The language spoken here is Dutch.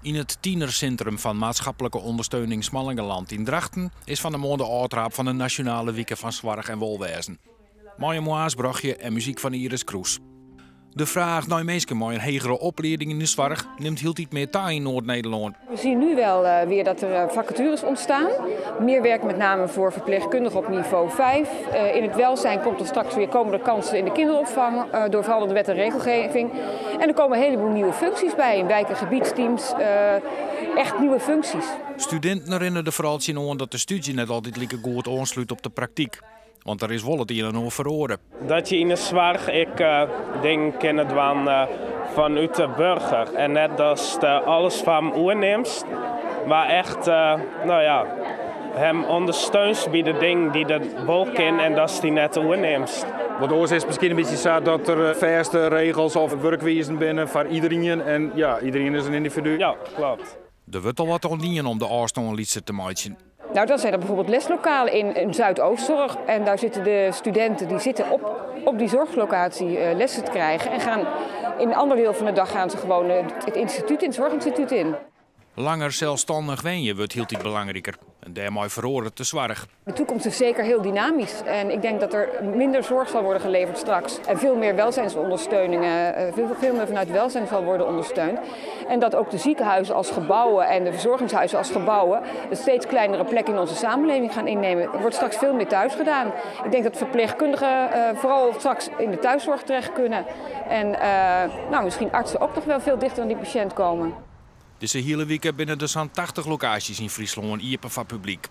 In het tienercentrum van maatschappelijke ondersteuning Smallingenland in Drachten is van de morgen de uitraap van de Nationale Weken van Zorg en Welwezen. Mooie moaasbrachtje en muziek van Iris Kroes. De vraag naar mensen met een hogere opleiding in de zorg neemt heel iets meer toe in Noord-Nederland. We zien nu wel weer dat er vacatures ontstaan. Meer werk met name voor verpleegkundigen op niveau 5. In het welzijn komt er straks weer komende kansen in de kinderopvang door veranderende wet en regelgeving. En er komen een heleboel nieuwe functies bij in wijk- en gebiedsteams. Echt nieuwe functies. Studenten herinneren de vooral aan dat de studie net altijd lekker goed aansluit op de praktijk. Want er is wel het een en ander verloren. Dat je in de zorg, ik denk in het vanuit de burger. En net als alles van oornemst, maar echt, hem ondersteunt bij de dingen die de bol in en dat is die net oornemst. Want oors is misschien een beetje zo dat er verste regels of werkwijzen binnen voor iedereen. En ja, iedereen is een individu. Ja, klopt. Er wordt al wat ontdienen om de afstanden te maken. Nou, dat zijn er bijvoorbeeld leslokalen in Zuidoostzorg. En daar zitten de studenten die zitten op die zorglocatie lessen te krijgen. En gaan in een ander deel van de dag gaan ze gewoon het zorginstituut in. Langer zelfstandig wenjen wordt heel iets belangrijker. En daarmee verhoren te zorg. De toekomst is zeker heel dynamisch. En ik denk dat er minder zorg zal worden geleverd straks. En veel meer welzijnsondersteuningen, veel meer vanuit welzijn zal worden ondersteund. En dat ook de ziekenhuizen als gebouwen en de verzorgingshuizen als gebouwen een steeds kleinere plek in onze samenleving gaan innemen. Er wordt straks veel meer thuis gedaan. Ik denk dat verpleegkundigen vooral straks in de thuiszorg terecht kunnen. En misschien artsen ook nog wel veel dichter aan die patiënt komen. Deze hele week binnen de zo'n 80 locaties in Friesland open voor publiek.